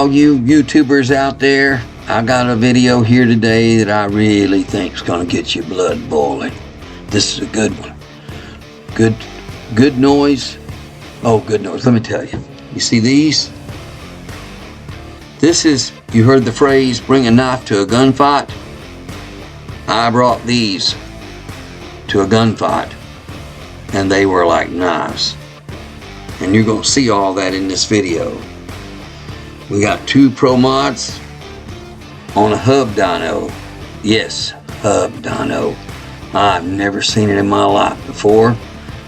all you YouTubers out there, I got a video here today that I really think is going to get your blood boiling. This is a good one. Good noise. Oh, good noise. Let me tell you. You see these? This is, you heard the phrase, bring a knife to a gunfight. I brought these to a gunfight, and they were like knives. And you're going to see all that in this video. We got 2 Pro mods on a Hub Dyno. Yes, Hub Dyno. I've never seen it in my life before.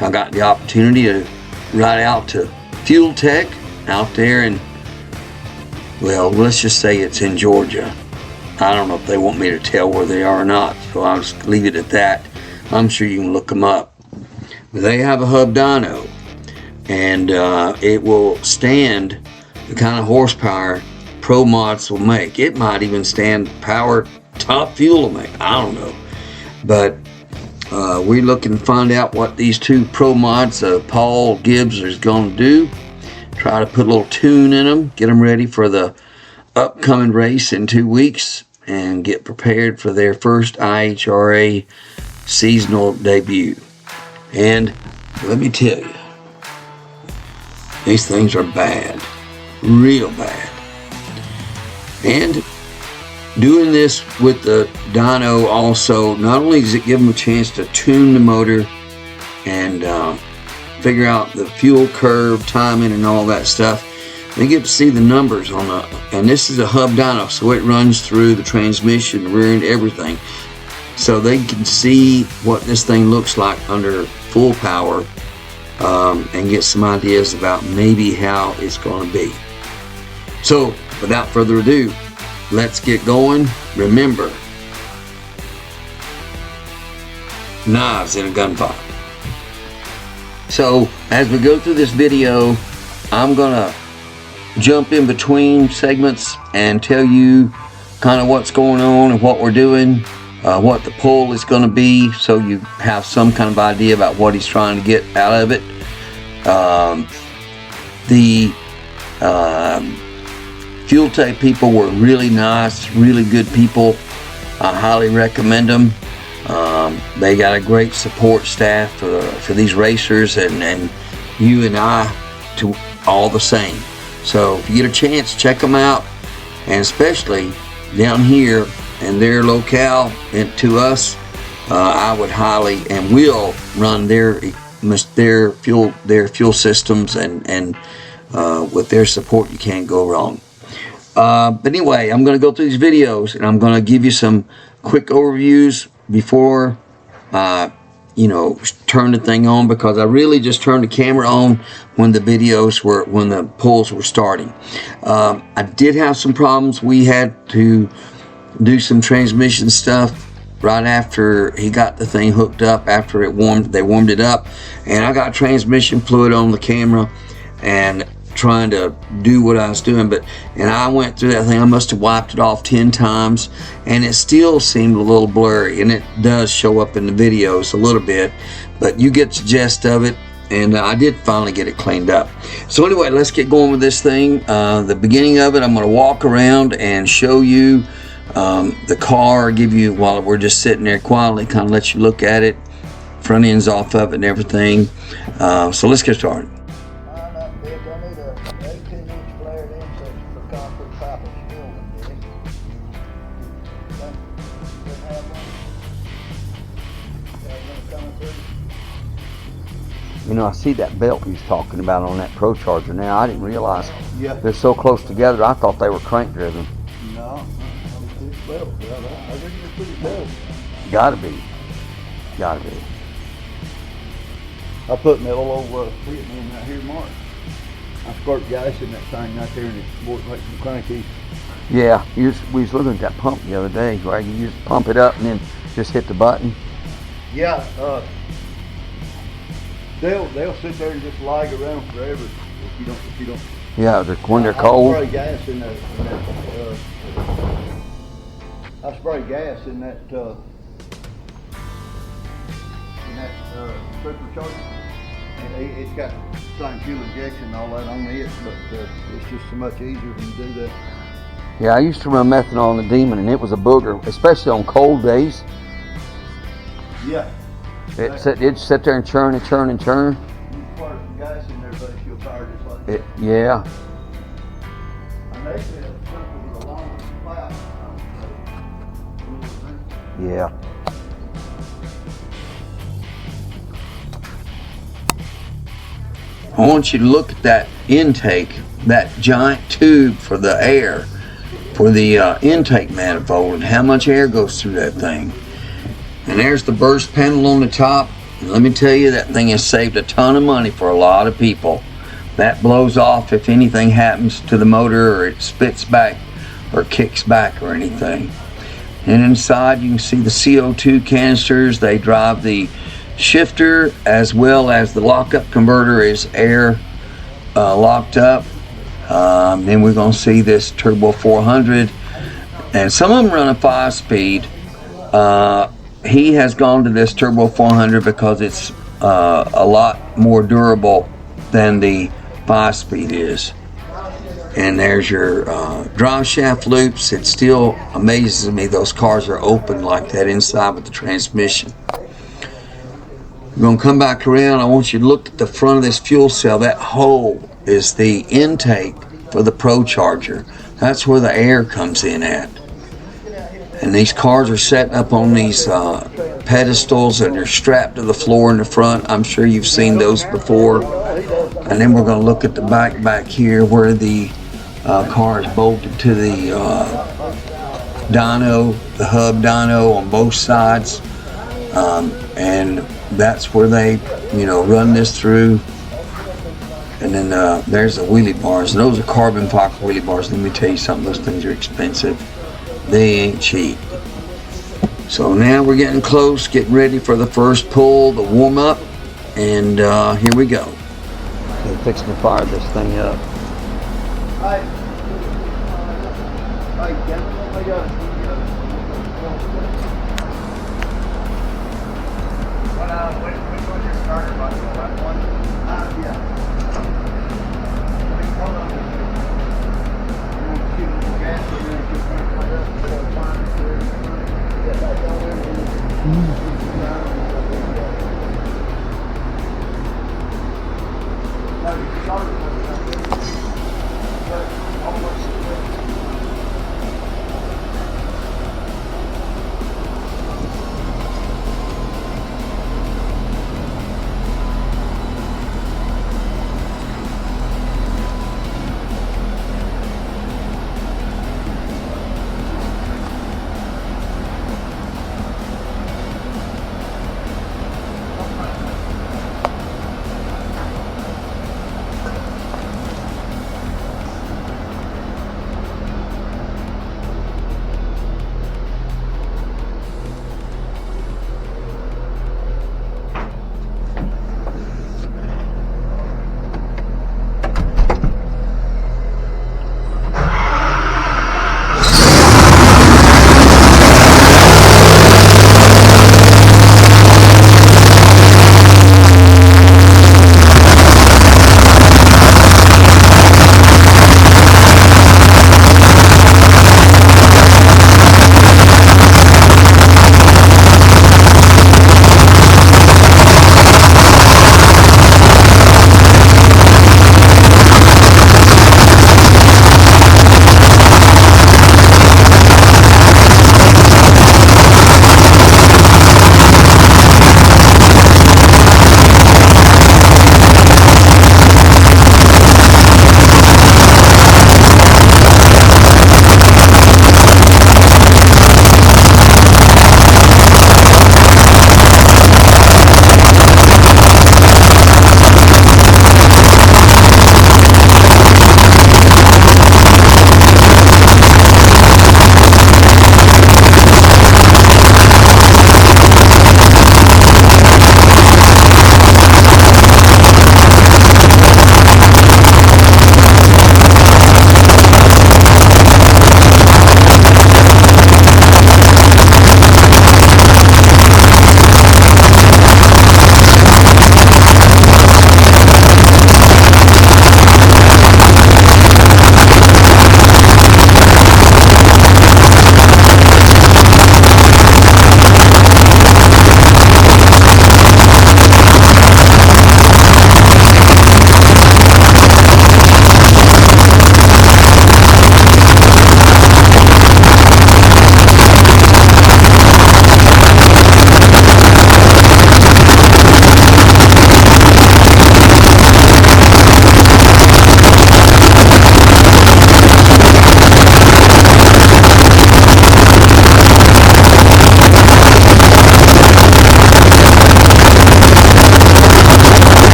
I got the opportunity to ride out to Fuel Tech out there in, well, let's just say it's in Georgia. I don't know if they want me to tell where they are or not, so I'll just leave it at that. I'm sure you can look them up. But they have a Hub Dyno, and it will stand the kind of horsepower Pro mods will make. It might even stand power Top Fuel will make. I don't know. But we're looking to find out what these 2 Pro mods Paul Gibbs is going to do. Try to put a little tune in them, get them ready for the upcoming race in 2 weeks, and get prepared for their first IHRA seasonal debut. And let me tell you, these things are bad, real bad. And doing this with the dyno also, not only does it give them a chance to tune the motor and figure out the fuel curve, timing, and all that stuff, they get to see the numbers on the, and this is a Hub Dyno, so it runs through the transmission, the rear end, everything. So they can see what this thing looks like under full power and get some ideas about maybe how it's going to be. So without further ado, let's get going. Remember, knives in a gunfight. So as we go through this video, I'm gonna jump in between segments and tell you kind of what's going on and what we're doing, what the pull is going to be, so you have some kind of idea about what he's trying to get out of it. The Fuel Tech people were really nice, really good people. I highly recommend them. They got a great support staff for these racers, and you and I to all the same. So if you get a chance, check them out, and especially down here in their locale and to us, I would highly and will run their fuel systems, and with their support you can't go wrong. But anyway, I'm going to go through these videos, and I'm going to give you some quick overviews before turn the thing on, because I really just turned the camera on when the when the pulls were starting. I did have some problems. We had to do some transmission stuff right after he got the thing hooked up, after they warmed it up, and I got transmission fluid on the camera and trying to do what I was doing, and I went through that thing. I must have wiped it off 10 times, and it still seemed a little blurry, and it does show up in the videos a little bit, but you get the gist of it, and I did finally get it cleaned up. So anyway, let's get going with this thing. The beginning of it, I'm going to walk around and show you the car, give you, while we're just sitting there quietly, kind of let you look at it, front ends off of it and everything. So let's get started. You know, I see that belt he's talking about on that Pro Charger now. I didn't realize they're so close together. I thought they were crank driven. No, it's belt. I think it's pretty belt. Gotta be. Gotta be. I put my little old Fiat in right here, Mark. I squirt gas in that thing right there, and it worked like some cranky. Yeah, we was looking at that pump the other day, where you just pump it up and then just hit the button. Yeah, they'll sit there and just lag around forever if you don't. Yeah, when they're cold. I spray gas in that supercharger. It's got same fuel injection and all that on it, but it's just so much easier when you do that. Yeah, I used to run methanol on the Demon, and it was a booger, especially on cold days. Yeah. It'd sit there and churn and churn and churn. You pour some gas in there, but you'll fire just like that. Yeah. And they said something with a long spout. Yeah. I want you to look at that intake, that giant tube for the air, for the intake manifold, and how much air goes through that thing. And there's the burst panel on the top. And let me tell you, that thing has saved a ton of money for a lot of people. That blows off if anything happens to the motor, or it spits back or kicks back or anything. And inside you can see the CO2 canisters. They drive the shifter, as well as the lockup converter is air locked up. Then we're going to see this Turbo 400, and some of them run a 5-speed. He has gone to this Turbo 400 because it's a lot more durable than the 5-speed is. And there's your drive shaft loops. It still amazes me those cars are open like that inside with the transmission. We're going to come back around. I want you to look at the front of this fuel cell. That hole is the intake for the Pro Charger. That's where the air comes in at. And these cars are set up on these pedestals, and they're strapped to the floor in the front. I'm sure you've seen those before. And then we're going to look at the back here where the car is bolted to the dyno, the Hub Dyno on both sides. And that's where they, run this through. And then there's the wheelie bars. And those are carbon fiber wheelie bars. Let me tell you something, those things are expensive. They ain't cheap. So now we're getting close, getting ready for the first pull, the warm up, and here we go. They're fixing to fire this thing up. Which one's your starter button? The left one? Yeah. Hold on. You want to shoot the gas, or you're going to just turn it up, get back on there,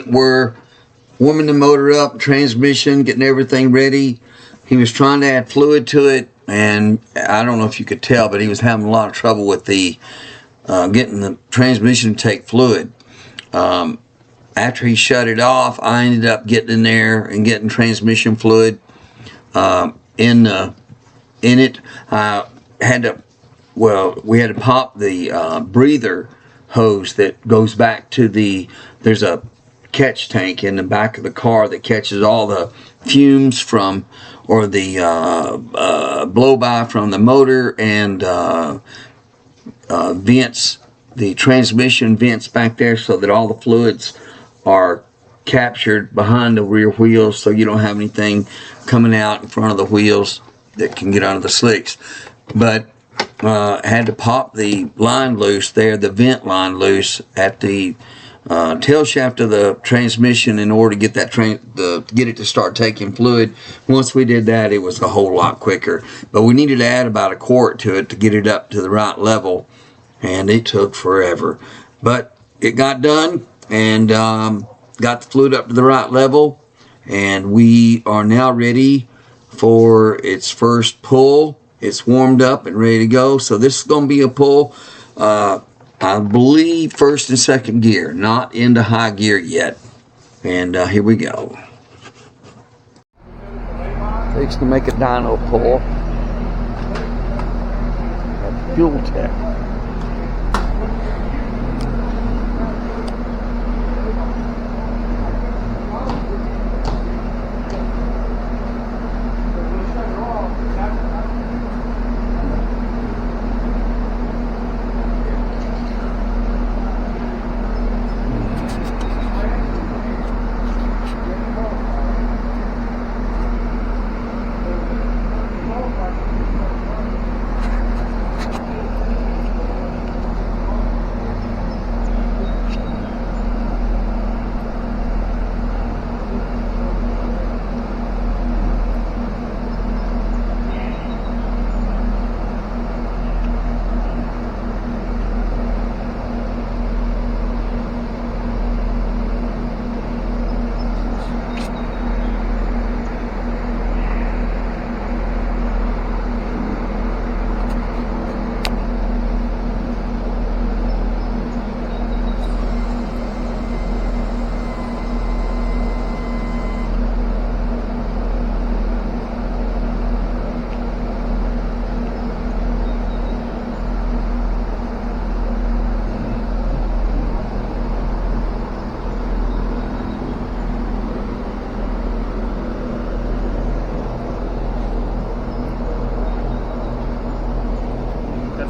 we're warming the motor up, transmission, getting everything ready. He was trying to add fluid to it, and I don't know if you could tell, but he was having a lot of trouble with the getting the transmission to take fluid. After he shut it off, I ended up getting in there and getting transmission fluid in it. We had to pop the breather hose that goes back to there's a catch tank in the back of the car that catches all the fumes from, or the blow by from the motor and vents, the transmission vents back there, so that all the fluids are captured behind the rear wheels, so you don't have anything coming out in front of the wheels that can get under the slicks. But had to pop the line loose there, the vent line loose at the tail shaft of the transmission in order to get that get it to start taking fluid. Once we did that, it was a whole lot quicker. But we needed to add about a quart to it to get it up to the right level, and it took forever. But it got done, and got the fluid up to the right level, and we are now ready for its first pull. It's warmed up and ready to go. So this is going to be a pull, I believe, first and second gear, not into high gear yet. And here we go. Takes to make a dyno pull. At Fuel Tech.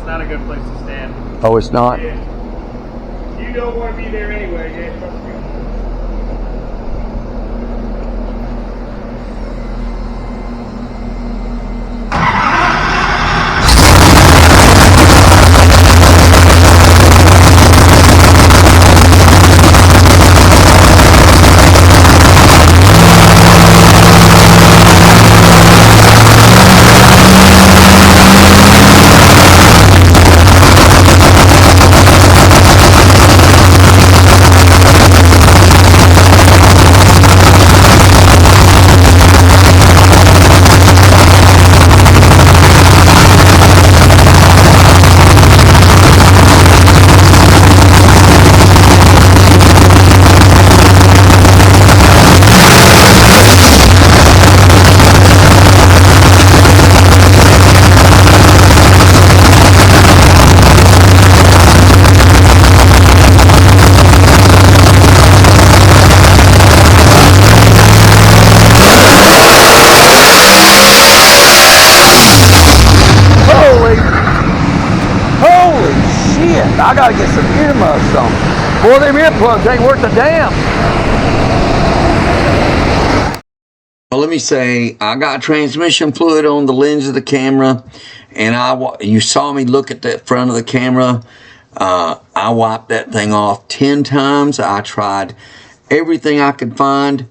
Not a good place to stand. Oh, it's not? Yeah. You don't want to be there anyway, yeah, trust me. I gotta get some earmuffs on. Boy, them earplugs ain't worth a damn. Well, let me say, I got transmission fluid on the lens of the camera, and you saw me look at the front of the camera. I wiped that thing off 10 times. I tried everything I could find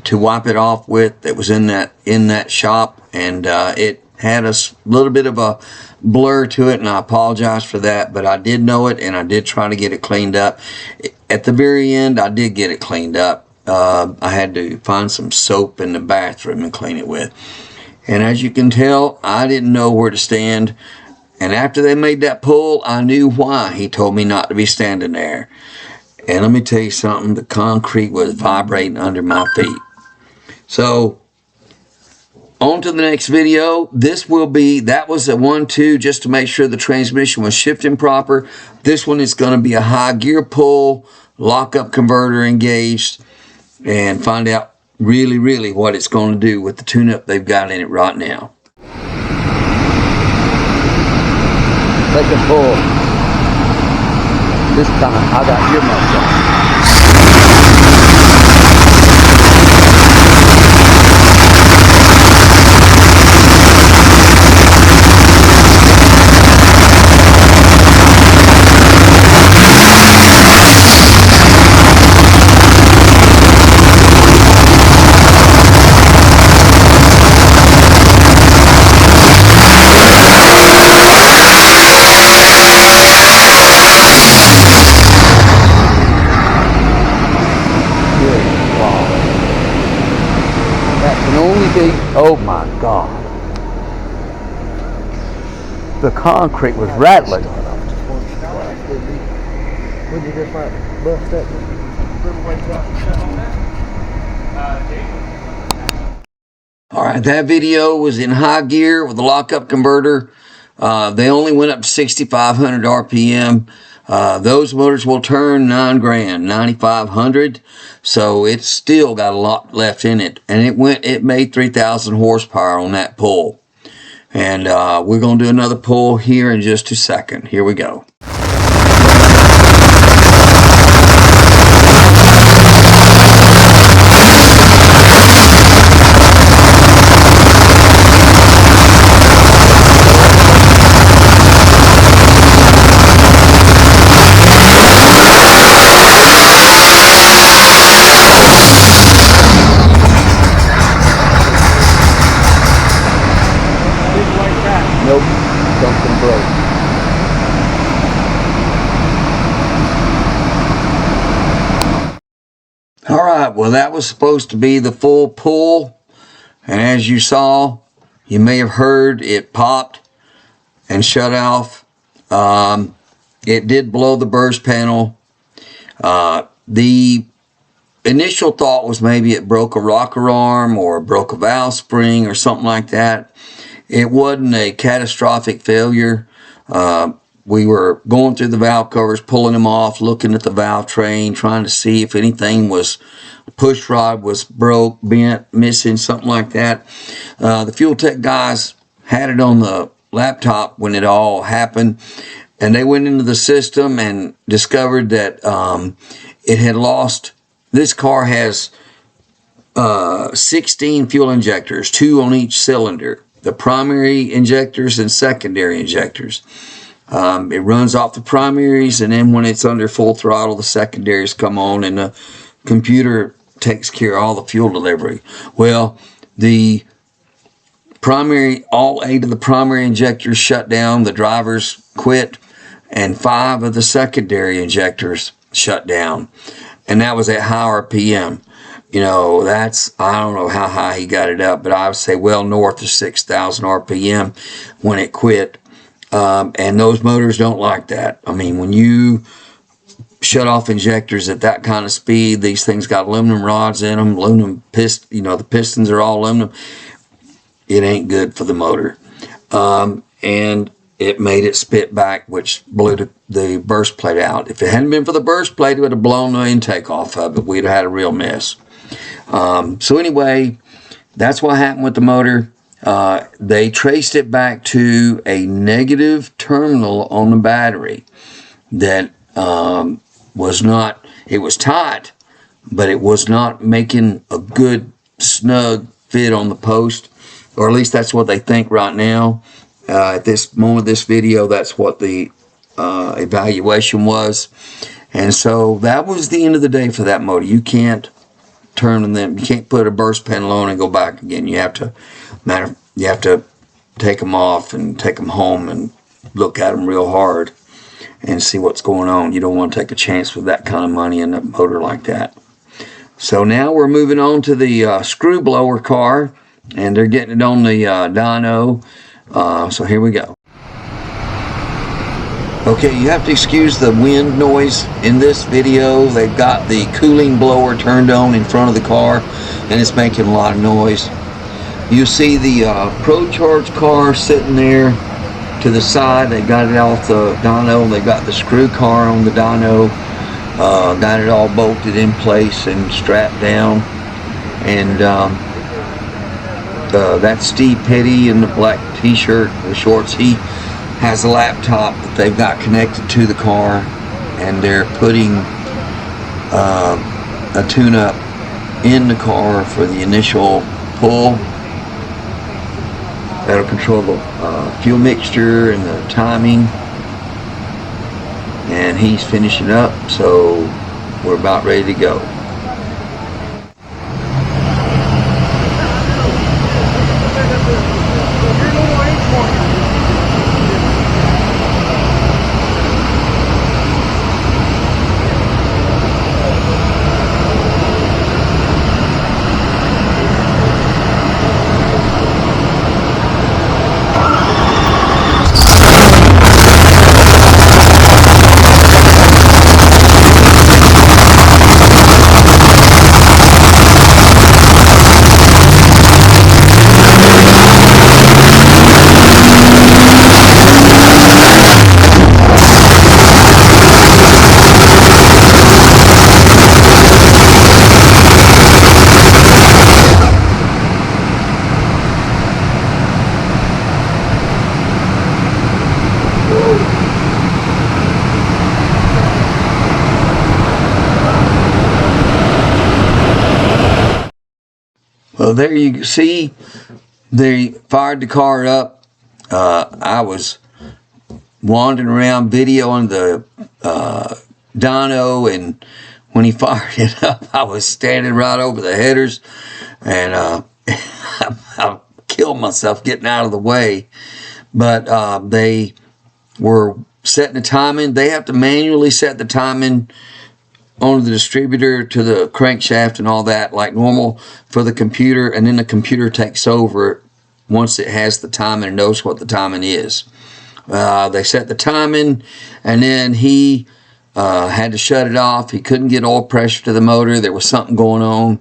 to wipe it off with that was in that shop, and it had a little bit of a blur to it, and I apologize for that, but I did know it, and I did try to get it cleaned up. At the very end, I did get it cleaned up. I had to find some soap in the bathroom and clean it with. And as you can tell, I didn't know where to stand. And after they made that pull, I knew why he told me not to be standing there. And let me tell you something, the concrete was vibrating under my feet. So, on to the next video. That was a 1-2 just to make sure the transmission was shifting proper. This one is going to be a high gear pull, lockup converter engaged, and find out really what it's going to do with the tune-up they've got in it right now. Second pull. This time I got earmuffs on. Oh my God. The concrete was rattling. Would you just like bust that? Alright, that video was in high gear with the lockup converter. They only went up to 6,500 RPM. Those motors will turn $9 grand, 9,500. So it's still got a lot left in it, and it made 3,000 horsepower on that pull. And we're gonna do another pull here in just a second. Here we go. Nope, something broke. Alright, well that was supposed to be the full pull, and as you saw, you may have heard it popped and shut off. It did blow the burst panel. The initial thought was maybe it broke a rocker arm or broke a valve spring or something like that. It wasn't a catastrophic failure. We were going through the valve covers, pulling them off, looking at the valve train, trying to see if anything was, push rod was broke, bent, missing, something like that. The fuel tech guys had it on the laptop when it all happened, and they went into the system and discovered that it had lost. This car has 16 fuel injectors, 2 on each cylinder. The primary injectors and secondary injectors. It runs off the primaries, and then when it's under full throttle, the secondaries come on, and the computer takes care of all the fuel delivery. Well, the primary, all 8 of the primary injectors shut down, the drivers quit, and 5 of the secondary injectors shut down. And that was at high RPM. You know, that's, I don't know how high he got it up, but I would say well north of 6,000 RPM when it quit. And those motors don't like that. I mean, when you shut off injectors at that kind of speed, these things got aluminum rods in them, aluminum the pistons are all aluminum. It ain't good for the motor. And it made it spit back, which blew the burst plate out. If it hadn't been for the burst plate, it would have blown the intake off of it. We'd have had a real mess. So anyway, that's what happened with the motor. They traced it back to a negative terminal on the battery that was not, it was tight, but it was not making a good snug fit on the post, or at least that's what they think right now. At this moment of this video, that's what the evaluation was. And so that was the end of the day for that motor. You can't turn them, you can't put a burst panel on and go back again. You have to take them off and take them home and look at them real hard and see what's going on. You don't want to take a chance with that kind of money in a motor like that. So now we're moving on to the screw blower car, and they're getting it on the dyno. So here we go. Okay, you have to excuse the wind noise in this video. They've got the cooling blower turned on in front of the car, and it's making a lot of noise. You see the ProCharge car sitting there to the side. They got it off the dyno. They got the screw car on the dyno. Got it all bolted in place and strapped down. And that's Steve Petty in the black t-shirt, the shorts. He has a laptop that they've got connected to the car, and they're putting a tune-up in the car for the initial pull. That'll control the fuel mixture and the timing. And he's finishing up, so we're about ready to go. Well, there you see, they fired the car up. I was wandering around videoing the dyno, and when he fired it up, I was standing right over the headers, and I killed myself getting out of the way. But they were setting the timing. They have to manually set the timing on the distributor to the crankshaft and all that like normal for the computer, and then the computer takes over once it has the timing and knows what the timing is. They set the timing, and then he had to shut it off. He couldn't get oil pressure to the motor. There was something going on,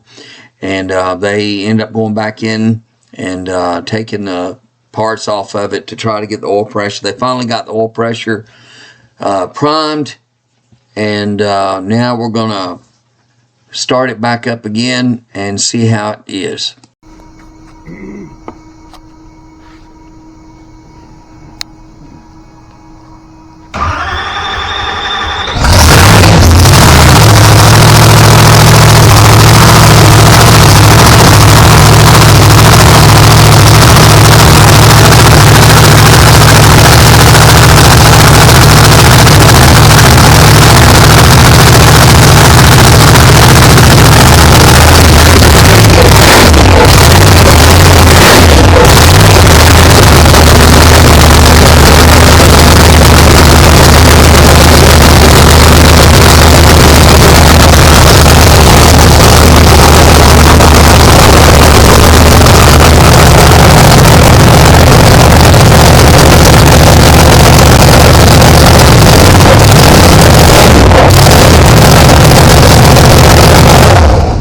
and they ended up going back in and taking the parts off of it to try to get the oil pressure. They finally got the oil pressure primed, and now we're gonna start it back up again and see how it is.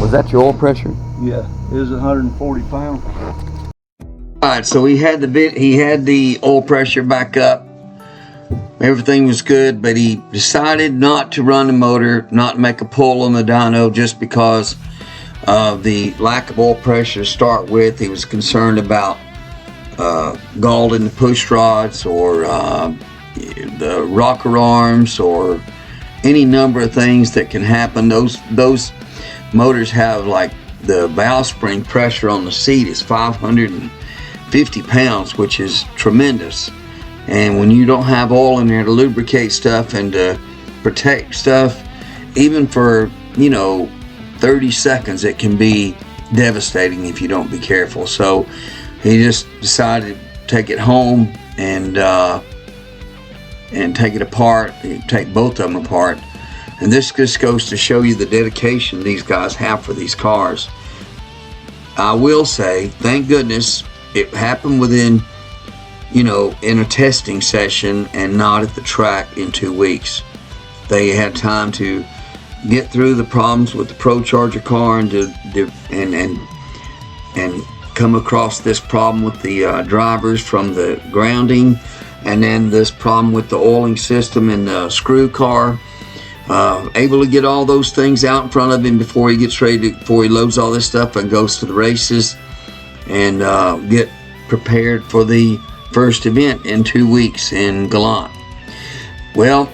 Was that your oil pressure? Yeah, it was 140 pounds. Alright, so he had the oil pressure back up. Everything was good, but he decided not to run the motor, not make a pull on the dyno, just because of the lack of oil pressure to start with. He was concerned about scalding the push rods, or the rocker arms, or any number of things that can happen. Those motors have, like, the valve spring pressure on the seat is 550 pounds, which is tremendous. And when you don't have oil in there to lubricate stuff and to protect stuff, even for 30 seconds, it can be devastating if you don't be careful. So he just decided take it home and take it apart, take both of them apart. And this just goes to show you the dedication these guys have for these cars. I will say, thank goodness it happened within, you know, in a testing session and not at the track in 2 weeks. They had time to get through the problems with the Pro Charger car and come across this problem with the drivers from the grounding, and then this problem with the oiling system in the screw car. Able to get all those things out in front of him before he gets ready before he loads all this stuff and goes to the races, and get prepared for the first event in 2 weeks in Gallant. Well,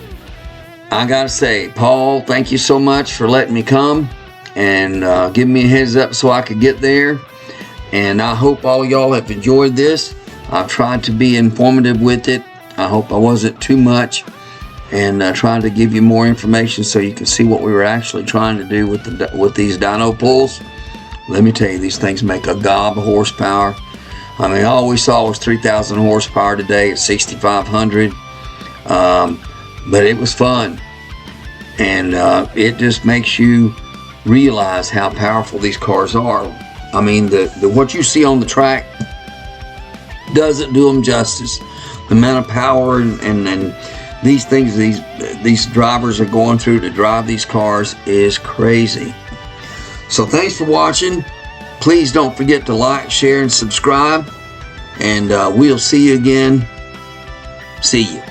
I gotta say, Paul, thank you so much for letting me come and giving me a heads up so I could get there. And I hope all y'all have enjoyed this. I've tried to be informative with it. I hope I wasn't too much, and trying to give you more information so you can see what we were actually trying to do with these dyno pulls. Let me tell you, these things make a gob of horsepower. I mean, all we saw was 3,000 horsepower today at 6,500, but it was fun, and it just makes you realize how powerful these cars are. I mean, what you see on the track doesn't do them justice. The amount of power and these things these drivers are going through to drive these cars is crazy. So thanks for watching. Please don't forget to like, share, and subscribe, and we'll see you again. See you.